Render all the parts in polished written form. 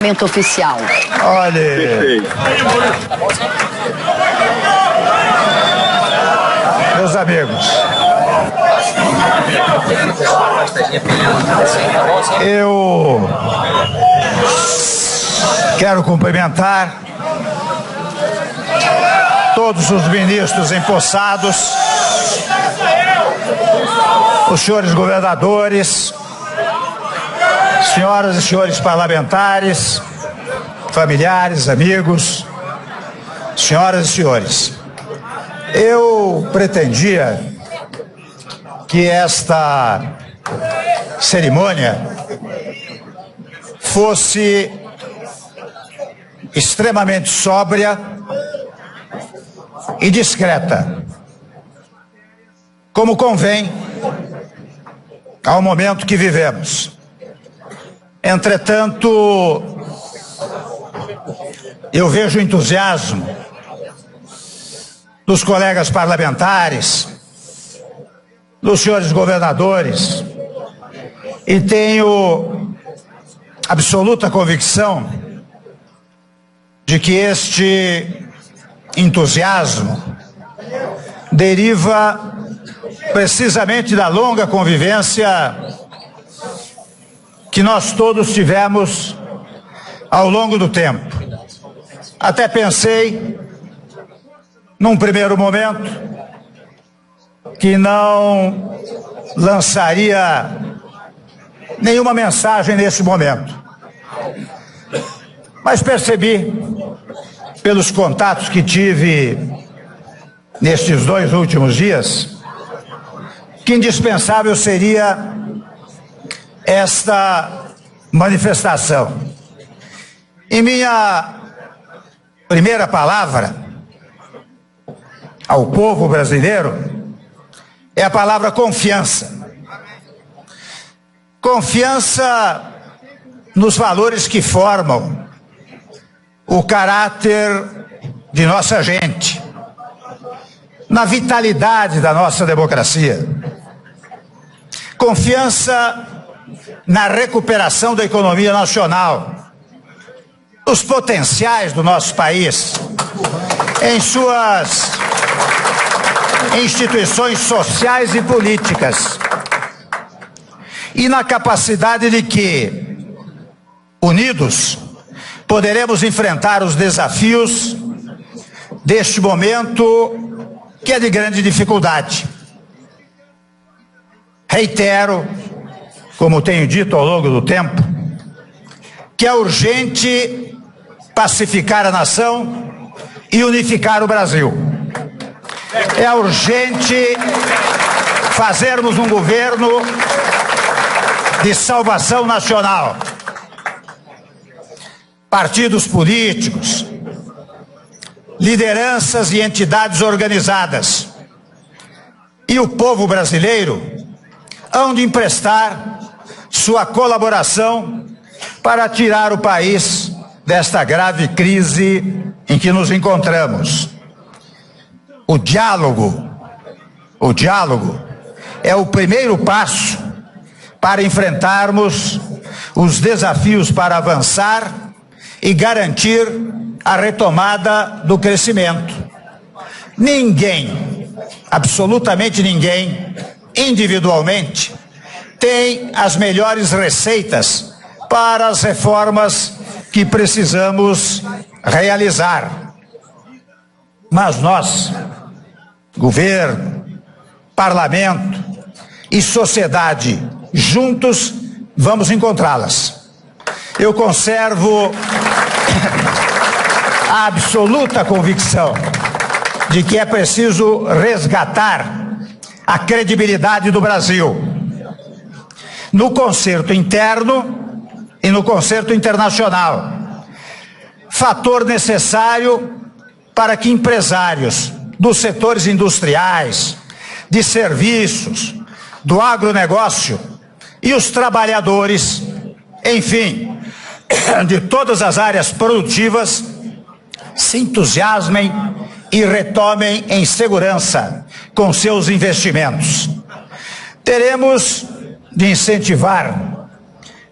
pronunciamento oficial. Olha, meus amigos, eu quero cumprimentar todos os ministros empossados, os senhores governadores, senhoras e senhores parlamentares, familiares, amigos, senhoras e senhores. Eu pretendia que esta cerimônia fosse extremamente sóbria e discreta, como convém ao momento que vivemos. Entretanto, eu vejo o entusiasmo dos colegas parlamentares, dos senhores governadores, e tenho absoluta convicção de que este entusiasmo deriva precisamente da longa convivência que nós todos tivemos ao longo do tempo. Até pensei, num primeiro momento, que não lançaria nenhuma mensagem nesse momento. Mas percebi, pelos contatos que tive nestes 2 últimos dias, que indispensável seria esta manifestação. E minha primeira palavra ao povo brasileiro é a palavra confiança. Confiança nos valores que formam o caráter de nossa gente, na vitalidade da nossa democracia. Confiança na recuperação da economia nacional, os potenciais do nosso país, em suas instituições sociais e políticas, e na capacidade de que, unidos, poderemos enfrentar os desafios deste momento que é de grande dificuldade. Reitero, como tenho dito ao longo do tempo, que é urgente pacificar a nação e unificar o Brasil. É urgente fazermos um governo de salvação nacional. Partidos políticos, lideranças e entidades organizadas e o povo brasileiro hão de emprestar sua colaboração para tirar o país desta grave crise em que nos encontramos. O diálogo é o primeiro passo para enfrentarmos os desafios para avançar e garantir a retomada do crescimento. Ninguém, absolutamente ninguém, individualmente, tem as melhores receitas para as reformas que precisamos realizar. Mas nós, governo, parlamento e sociedade, juntos vamos encontrá-las. Eu conservo a absoluta convicção de que é preciso resgatar a credibilidade do Brasil no concerto interno e no concerto internacional, fator necessário para que empresários dos setores industriais, de serviços, do agronegócio e os trabalhadores, enfim, de todas as áreas produtivas, se entusiasmem e retomem em segurança com seus investimentos. Teremos de incentivar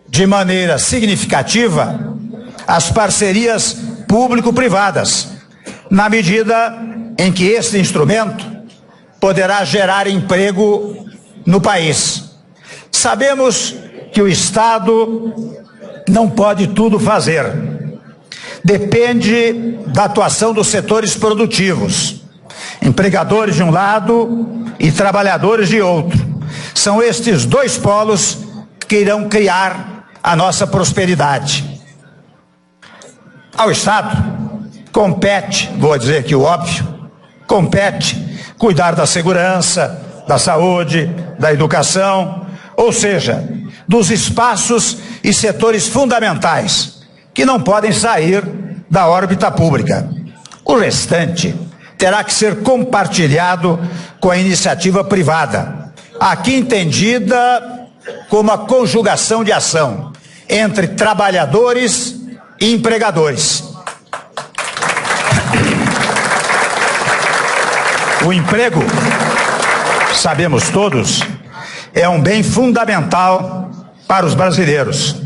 de maneira significativa as parcerias público-privadas, na medida em que este instrumento poderá gerar emprego no país. Sabemos que o Estado não pode tudo fazer. Depende da atuação dos setores produtivos, empregadores de um lado e trabalhadores de outro. São estes dois polos que irão criar a nossa prosperidade. Ao Estado compete, vou dizer aqui o óbvio, compete cuidar da segurança, da saúde, da educação, ou seja, dos espaços e setores fundamentais que não podem sair da órbita pública. O restante terá que ser compartilhado com a iniciativa privada, aqui entendida como a conjugação de ação entre trabalhadores e empregadores. O emprego, sabemos todos, é um bem fundamental para os brasileiros.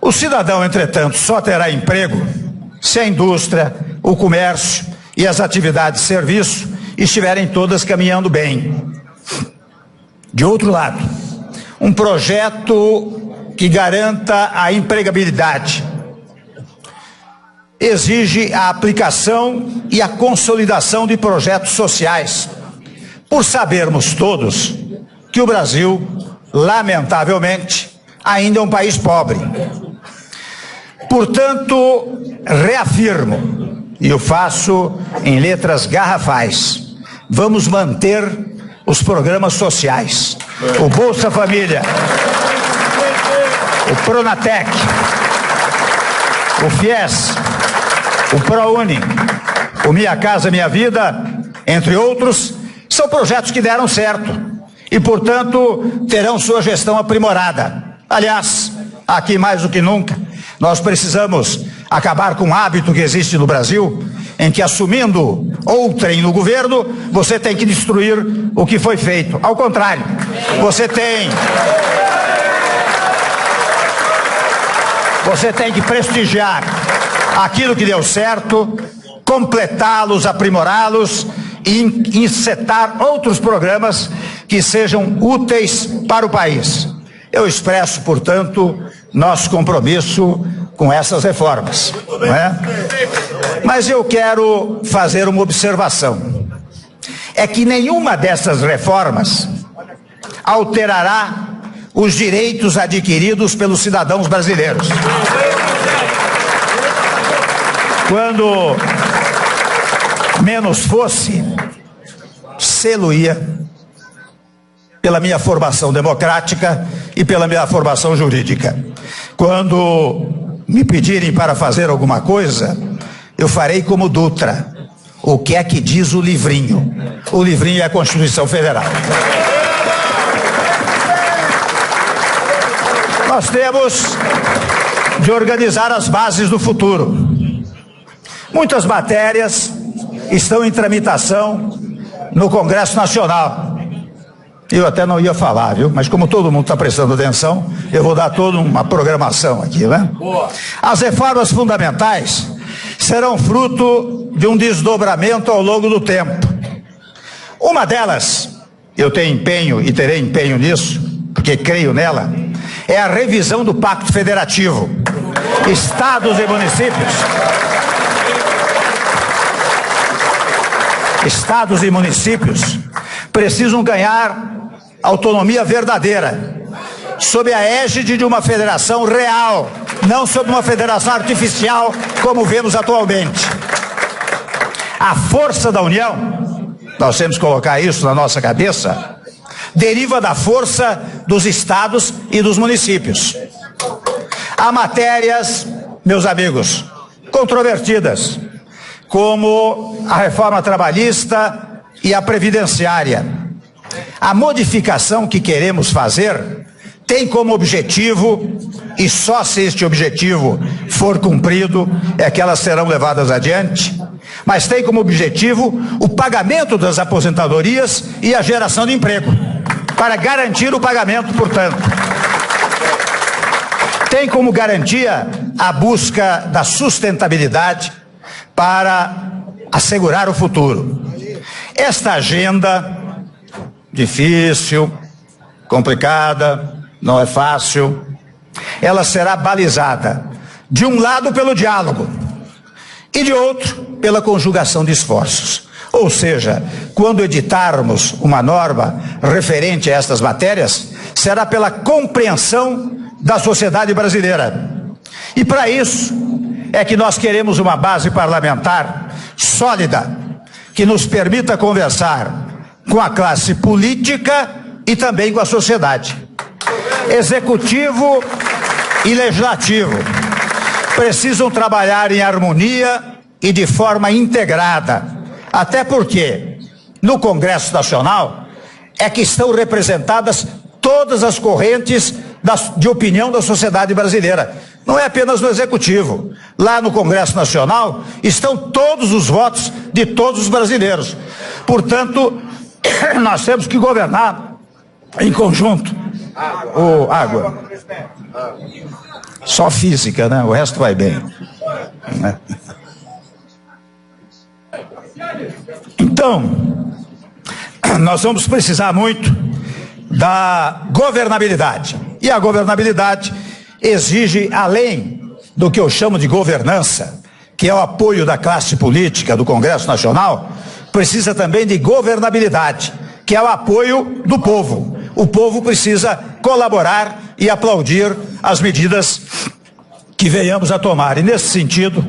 O cidadão, entretanto, só terá emprego se a indústria, o comércio e as atividades de serviço estiverem todas caminhando bem. De outro lado, um projeto que garanta a empregabilidade exige a aplicação e a consolidação de projetos sociais, por sabermos todos que o Brasil, lamentavelmente, ainda é um país pobre. Portanto, reafirmo, e o faço em letras garrafais, vamos manter os programas sociais, o Bolsa Família, o Pronatec, o FIES, o ProUni, o Minha Casa Minha Vida, entre outros, são projetos que deram certo e, portanto, terão sua gestão aprimorada. Aliás, aqui mais do que nunca, nós precisamos acabar com um hábito que existe no Brasil, em que, assumindo outrem no governo, você tem que destruir o que foi feito. Ao contrário, você tem que prestigiar aquilo que deu certo, completá-los, aprimorá-los e encetar outros programas que sejam úteis para o país. Eu expresso, portanto, nosso compromisso com essas reformas, não é? Mas eu quero fazer uma observação. É que nenhuma dessas reformas alterará os direitos adquiridos pelos cidadãos brasileiros. Quando menos fosse, sê-lo-ia pela minha formação democrática e pela minha formação jurídica. Quando me pedirem para fazer alguma coisa, eu farei como Dutra. O que é que diz o livrinho? O livrinho é a Constituição Federal. Nós temos de organizar as bases do futuro. Muitas matérias estão em tramitação no Congresso Nacional. Eu até não ia falar, viu? Mas como todo mundo está prestando atenção, eu vou dar toda uma programação aqui, né? As reformas fundamentais serão fruto de um desdobramento ao longo do tempo. Uma delas, eu tenho empenho e terei empenho nisso, porque creio nela, é a revisão do Pacto Federativo. Estados e municípios precisam ganhar autonomia verdadeira, sob a égide de uma federação real, não sob uma federação artificial, como vemos atualmente. A força da União, nós temos que colocar isso na nossa cabeça, deriva da força dos estados e dos municípios. Há matérias, meus amigos, controvertidas, como a reforma trabalhista e a previdenciária. A modificação que queremos fazer tem como objetivo, e só se este objetivo for cumprido, é que elas serão levadas adiante, mas tem como objetivo o pagamento das aposentadorias e a geração de emprego, para garantir o pagamento, portanto. tem como garantia a busca da sustentabilidade para assegurar o futuro. Esta agenda difícil, complicada, não é fácil, ela será balizada, de um lado pelo diálogo e de outro pela conjugação de esforços. Ou seja, quando editarmos uma norma referente a estas matérias, será pela compreensão da sociedade brasileira. E para isso é que nós queremos uma base parlamentar sólida, que nos permita conversar com a classe política e também com a sociedade. Executivo e legislativo precisam trabalhar em harmonia e de forma integrada, até porque no Congresso Nacional é que estão representadas todas as correntes de opinião da sociedade brasileira. Não é apenas no Executivo. Lá no Congresso Nacional estão todos os votos de todos os brasileiros. Portanto, nós temos que governar em conjunto. Água. Só física, né? O resto vai bem. Então, nós vamos precisar muito da governabilidade. E a governabilidade exige, além do que eu chamo de governança, que é o apoio da classe política do Congresso Nacional, precisa também de governabilidade, que é o apoio do povo. O povo precisa colaborar e aplaudir as medidas que venhamos a tomar. E nesse sentido,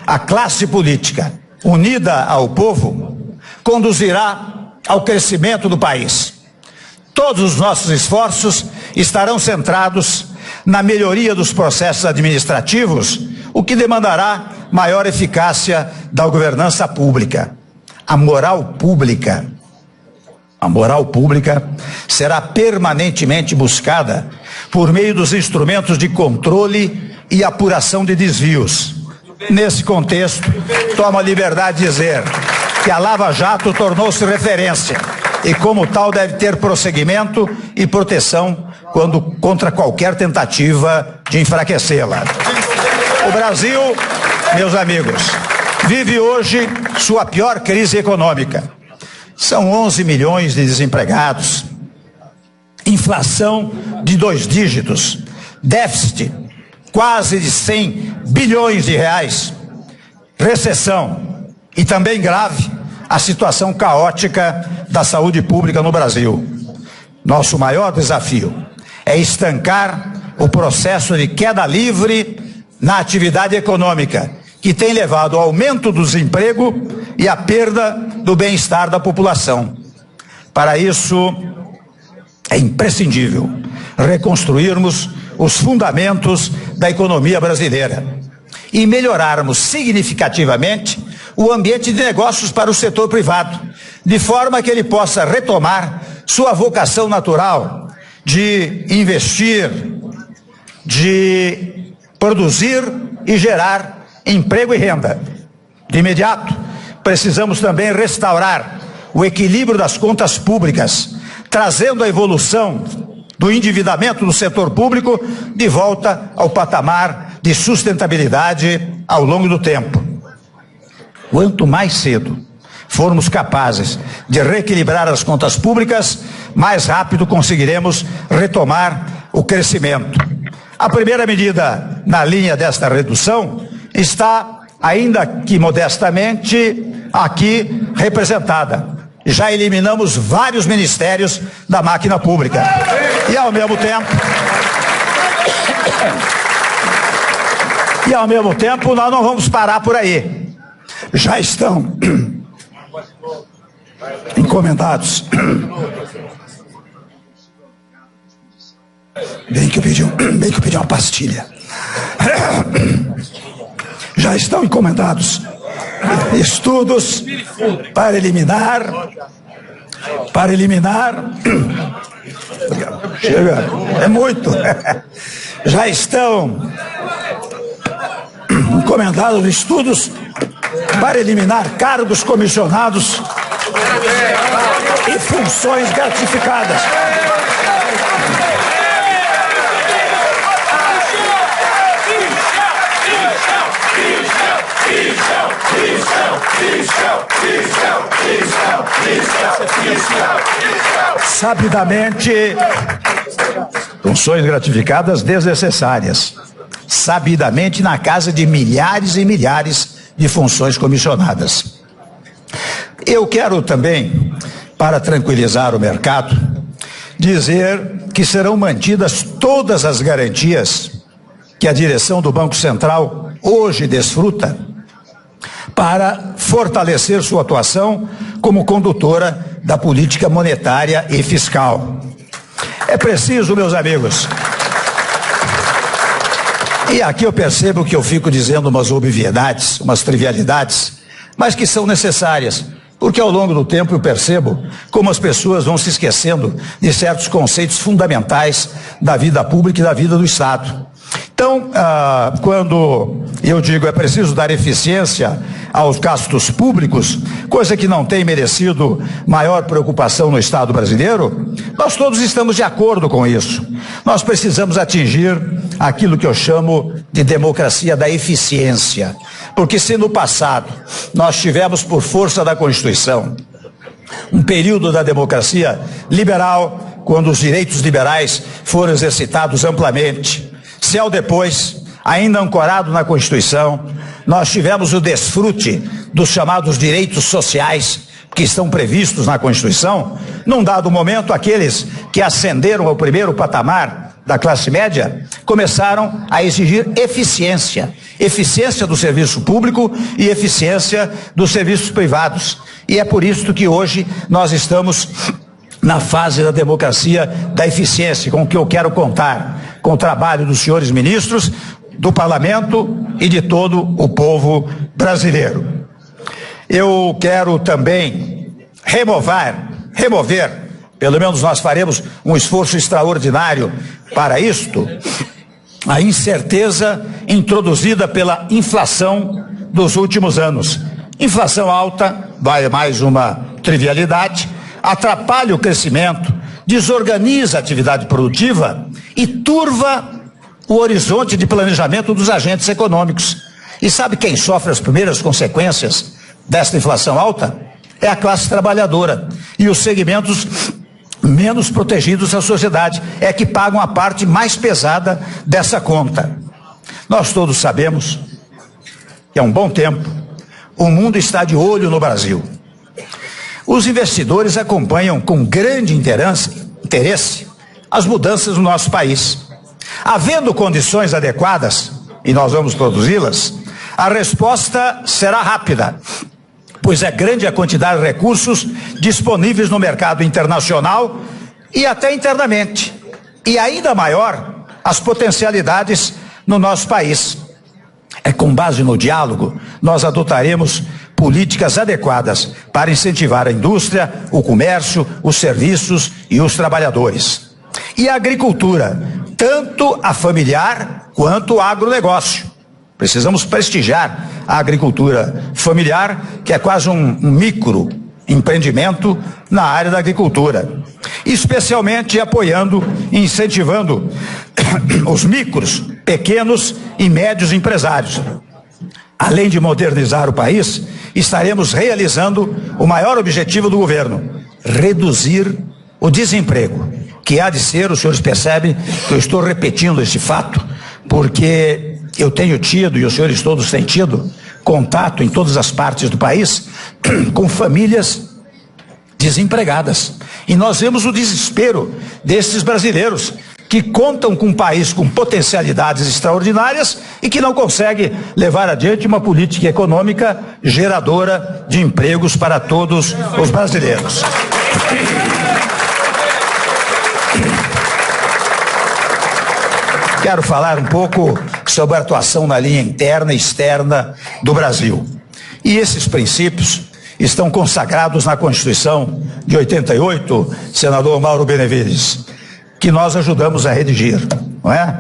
a classe política unida ao povo conduzirá ao crescimento do país. Todos os nossos esforços estarão centrados na melhoria dos processos administrativos, o que demandará maior eficácia da governança pública. A moral pública será permanentemente buscada por meio dos instrumentos de controle e apuração de desvios. Nesse contexto, tomo a liberdade de dizer que a Lava Jato tornou-se referência e, como tal, deve ter prosseguimento e proteção contra qualquer tentativa de enfraquecê-la. O Brasil, meus amigos, vive hoje sua pior crise econômica. São 11 milhões de desempregados, inflação de 2 dígitos, déficit quase de 100 bilhões de reais, recessão e também grave a situação caótica da saúde pública no Brasil. Nosso maior desafio é estancar o processo de queda livre na atividade econômica, que tem levado ao aumento do desemprego e à perda do bem-estar da população. Para isso, é imprescindível reconstruirmos os fundamentos da economia brasileira e melhorarmos significativamente o ambiente de negócios para o setor privado, de forma que ele possa retomar sua vocação natural de investir, de produzir e gerar emprego e renda. De imediato, precisamos também restaurar o equilíbrio das contas públicas, trazendo a evolução do endividamento do setor público de volta ao patamar de sustentabilidade ao longo do tempo. Quanto mais cedo formos capazes de reequilibrar as contas públicas, mais rápido conseguiremos retomar o crescimento. A primeira medida na linha desta redução está, ainda que modestamente, aqui representada. Já eliminamos vários ministérios da máquina pública. E ao mesmo tempo, nós não vamos parar por aí. Já estão encomendados. Bem que eu pedi uma pastilha. Já estão encomendados estudos para eliminar. Chega, é muito. Já estão encomendados estudos para eliminar cargos comissionados e funções gratificadas. Sabidamente, funções gratificadas desnecessárias, sabidamente na casa de milhares e milhares de funções comissionadas. Eu quero também, para tranquilizar o mercado, dizer que serão mantidas todas as garantias que a direção do Banco Central hoje desfruta para fortalecer sua atuação como condutora da política monetária e fiscal. É preciso, meus amigos, e aqui eu percebo que eu fico dizendo umas obviedades, umas trivialidades, mas que são necessárias, porque ao longo do tempo eu percebo como as pessoas vão se esquecendo de certos conceitos fundamentais da vida pública e da vida do Estado. Então, quando eu digo é preciso dar eficiência aos gastos públicos, coisa que não tem merecido maior preocupação no Estado brasileiro, nós todos estamos de acordo com isso. Nós precisamos atingir aquilo que eu chamo de democracia da eficiência, porque se no passado nós tivemos, por força da Constituição, um período da democracia liberal, quando os direitos liberais foram exercitados amplamente, se ao depois, ainda ancorado na Constituição, nós tivemos o desfrute dos chamados direitos sociais que estão previstos na Constituição, num dado momento aqueles que ascenderam ao primeiro patamar da classe média começaram a exigir eficiência do serviço público e eficiência dos serviços privados. E é por isso que hoje nós estamos na fase da democracia da eficiência, com o que eu quero contar, com o trabalho dos senhores ministros, do parlamento e de todo o povo brasileiro. Eu quero também remover, pelo menos nós faremos um esforço extraordinário para isto, a incerteza introduzida pela inflação dos últimos anos. Inflação alta, vai mais uma trivialidade, atrapalha o crescimento, desorganiza a atividade produtiva e turva o horizonte de planejamento dos agentes econômicos. E sabe quem sofre as primeiras consequências desta inflação alta? É a classe trabalhadora e os segmentos menos protegidos da sociedade, é que pagam a parte mais pesada dessa conta. Nós todos sabemos que há um bom tempo o mundo está de olho no Brasil. Os investidores acompanham com grande interesse as mudanças no nosso país. Havendo condições adequadas, e nós vamos produzi-las, a resposta será rápida, pois é grande a quantidade de recursos disponíveis no mercado internacional e até internamente, e ainda maior as potencialidades no nosso país. É com base no diálogo, nós adotaremos políticas adequadas para incentivar a indústria, o comércio, os serviços e os trabalhadores. E a agricultura, tanto a familiar quanto o agronegócio. Precisamos prestigiar a agricultura familiar, que é quase um micro empreendimento na área da agricultura, especialmente apoiando e incentivando os micros, pequenos e médios empresários. Além de modernizar o país, estaremos realizando o maior objetivo do governo: reduzir o desemprego, que há de ser, os senhores percebem que eu estou repetindo este fato, porque eu tenho tido, e os senhores todos têm tido, contato em todas as partes do país com famílias desempregadas. E nós vemos o desespero desses brasileiros que contam com um país com potencialidades extraordinárias e que não consegue levar adiante uma política econômica geradora de empregos para todos os brasileiros. Quero falar um pouco sobre a atuação na linha interna e externa do Brasil. E esses princípios estão consagrados na Constituição de 88, senador Mauro Benevides, que nós ajudamos a redigir, não é?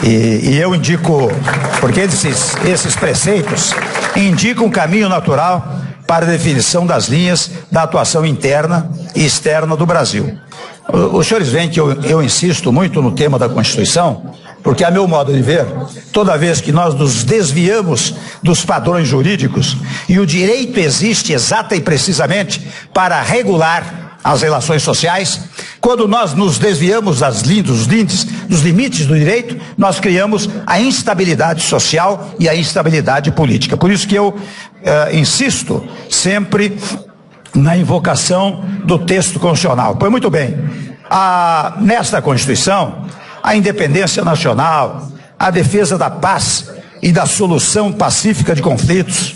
E eu indico, porque esses preceitos indicam um caminho natural para a definição das linhas da atuação interna e externa do Brasil. Os senhores veem que eu insisto muito no tema da Constituição, porque, a meu modo de ver, toda vez que nós nos desviamos dos padrões jurídicos, e o direito existe exata e precisamente para regular as relações sociais, quando nós nos desviamos dos limites do direito, nós criamos a instabilidade social e a instabilidade política. Por isso que eu insisto sempre na invocação do texto constitucional. Pois muito bem, nesta Constituição, a independência nacional, a defesa da paz e da solução pacífica de conflitos,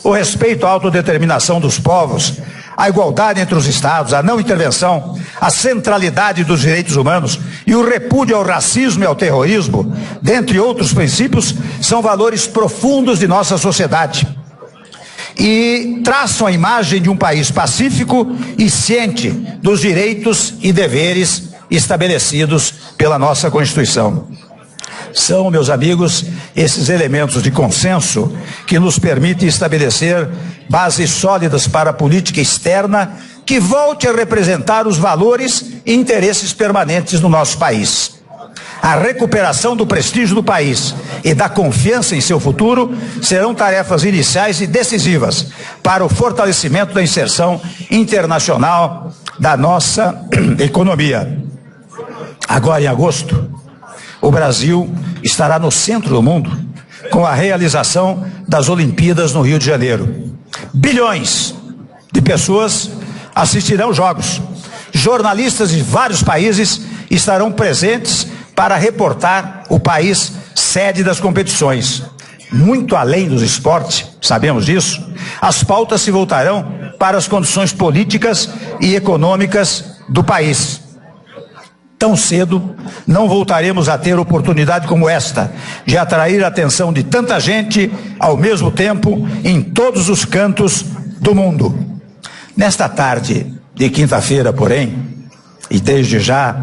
o respeito à autodeterminação dos povos, a igualdade entre os estados, a não intervenção, a centralidade dos direitos humanos e o repúdio ao racismo e ao terrorismo, dentre outros princípios, são valores profundos de nossa sociedade e traçam a imagem de um país pacífico e ciente dos direitos e deveres estabelecidos pela nossa Constituição. São, meus amigos, esses elementos de consenso que nos permitem estabelecer bases sólidas para a política externa que volte a representar os valores e interesses permanentes do nosso país. A recuperação do prestígio do país e da confiança em seu futuro serão tarefas iniciais e decisivas para o fortalecimento da inserção internacional da nossa economia. Agora, em agosto, o Brasil estará no centro do mundo com a realização das Olimpíadas no Rio de Janeiro. Bilhões de pessoas assistirão jogos. Jornalistas de vários países estarão presentes para reportar o país sede das competições. Muito além dos esportes, sabemos disso, as pautas se voltarão para as condições políticas e econômicas do país. Tão cedo, não voltaremos a ter oportunidade como esta, de atrair a atenção de tanta gente, ao mesmo tempo, em todos os cantos do mundo. Nesta tarde de quinta-feira, porém, e desde já,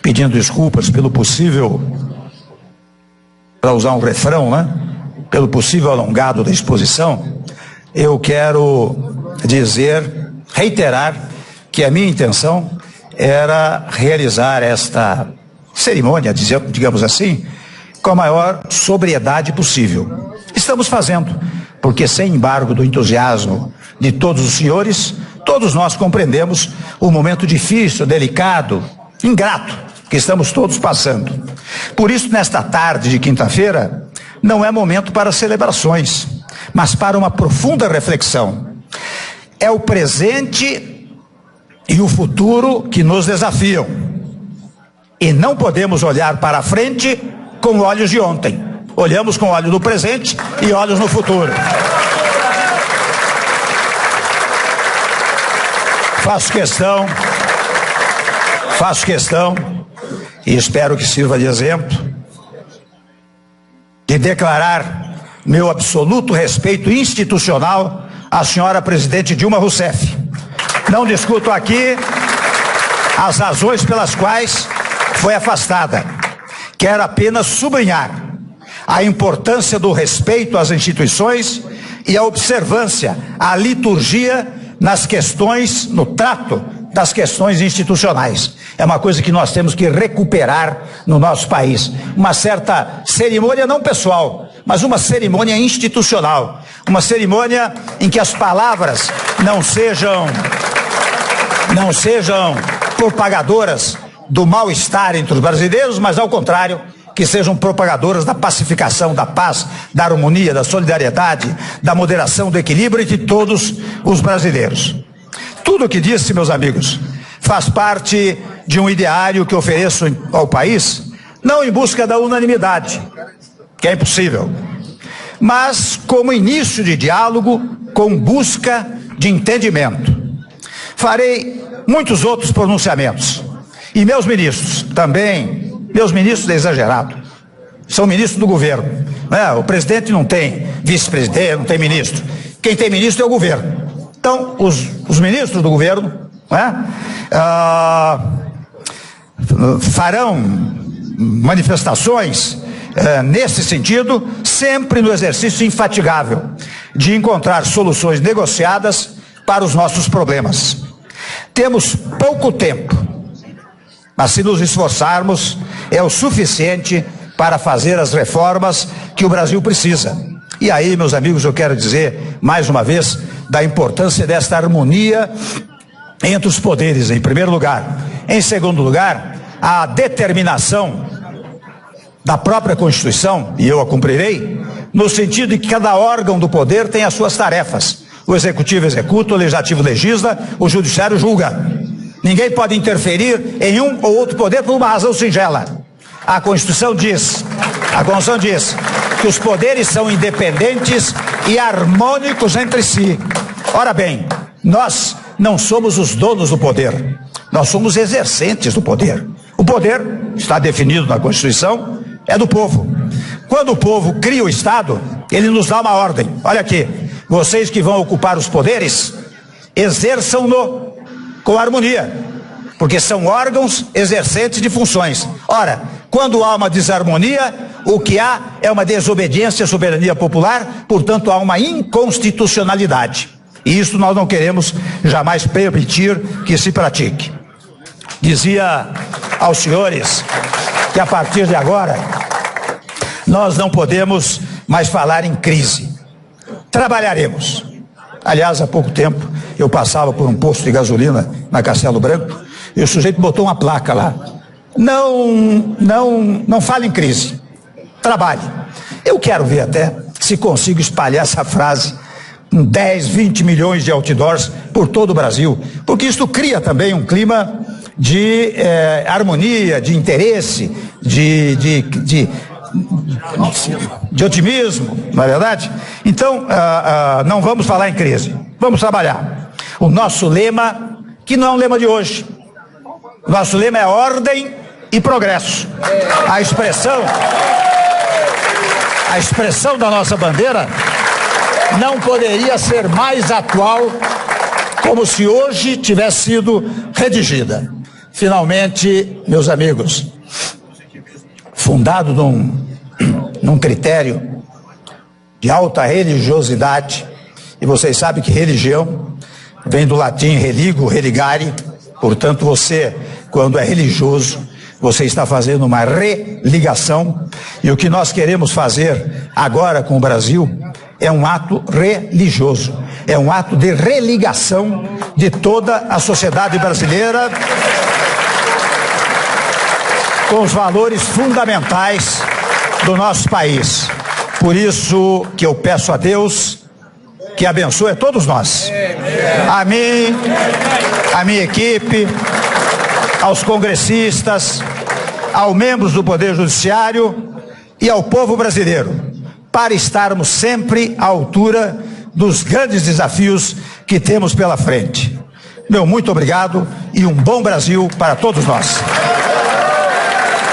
pedindo desculpas pelo possível, para usar um refrão, né? Pelo possível alongado da exposição, eu quero reiterar que a minha intenção era realizar esta cerimônia, digamos assim, com a maior sobriedade possível. Estamos fazendo, porque sem embargo do entusiasmo de todos os senhores, todos nós compreendemos o momento difícil, delicado, ingrato que estamos todos passando. Por isso, nesta tarde de quinta-feira, não é momento para celebrações, mas para uma profunda reflexão. É o presente e o futuro que nos desafiam. E não podemos olhar para a frente com olhos de ontem. Olhamos com olhos do presente e olhos no futuro. Faço questão, e espero que sirva de exemplo, de declarar meu absoluto respeito institucional à senhora presidente Dilma Rousseff. Não discuto aqui as razões pelas quais foi afastada. Quero apenas sublinhar a importância do respeito às instituições e a observância à liturgia nas questões, no trato das questões institucionais. É uma coisa que nós temos que recuperar no nosso país. Uma certa cerimônia não pessoal, mas uma cerimônia institucional. Uma cerimônia em que as palavras não sejam propagadoras do mal-estar entre os brasileiros, mas ao contrário, que sejam propagadoras da pacificação, da paz, da harmonia, da solidariedade, da moderação, do equilíbrio entre todos os brasileiros. Tudo o que disse, meus amigos, faz parte de um ideário que ofereço ao país, não em busca da unanimidade, que é impossível, mas como início de diálogo com busca de entendimento. Farei muitos outros pronunciamentos. E meus ministros, também, meus ministros é exagerado, são ministros do governo, né? O presidente não tem vice-presidente, não tem ministro. Quem tem ministro é o governo. Então, os ministros do governo, né, farão manifestações nesse sentido, sempre no exercício infatigável de encontrar soluções negociadas para os nossos problemas. Temos pouco tempo Mas se nos esforçarmos, é o suficiente para fazer as reformas que o Brasil precisa. E aí, meus amigos, eu quero dizer, mais uma vez, da importância desta harmonia entre os poderes, em primeiro lugar. Em segundo lugar, a determinação da própria Constituição, e eu a cumprirei, no sentido de que cada órgão do poder tem as suas tarefas. O Executivo executa, o Legislativo legisla, o Judiciário julga. Ninguém pode interferir em um ou outro poder por uma razão singela. A Constituição diz que os poderes são independentes e harmônicos entre si. Ora bem, nós não somos os donos do poder, nós somos exercentes do poder. O poder, está definido na Constituição, é do povo. Quando o povo cria o Estado, ele nos dá uma ordem. Olha aqui, vocês que vão ocupar os poderes, exerçam-no com harmonia, porque são órgãos exercentes de funções. Ora, quando há uma desarmonia, o que há é uma desobediência à soberania popular, portanto há uma inconstitucionalidade. E isso nós não queremos jamais permitir que se pratique. Dizia aos senhores que a partir de agora nós não podemos mais falar em crise. Trabalharemos. Aliás, há pouco tempo eu passava por um posto de gasolina na Castelo Branco e o sujeito botou uma placa lá. Não fale em crise. Trabalhe. Eu quero ver até se consigo espalhar essa frase com 10, 20 milhões de outdoors por todo o Brasil, porque isso cria também um clima de harmonia, de interesse, de otimismo, não é verdade? Então, não vamos falar em crise, vamos trabalhar. O nosso lema, que não é um lema de hoje, nosso lema é ordem e progresso. A expressão da nossa bandeira não poderia ser mais atual, como se hoje tivesse sido redigida. Finalmente, meus amigos, fundado num critério de alta religiosidade, e vocês sabem que religião vem do latim religo, religare, portanto você, quando é religioso, você está fazendo uma religação, e o que nós queremos fazer agora com o Brasil é um ato religioso, é um ato de religação de toda a sociedade brasileira com os valores fundamentais do nosso país. Por isso que eu peço a Deus que abençoe a todos nós, a mim, a minha equipe, aos congressistas, aos membros do Poder Judiciário e ao povo brasileiro, para estarmos sempre à altura dos grandes desafios que temos pela frente. Meu muito obrigado e um bom Brasil para todos nós.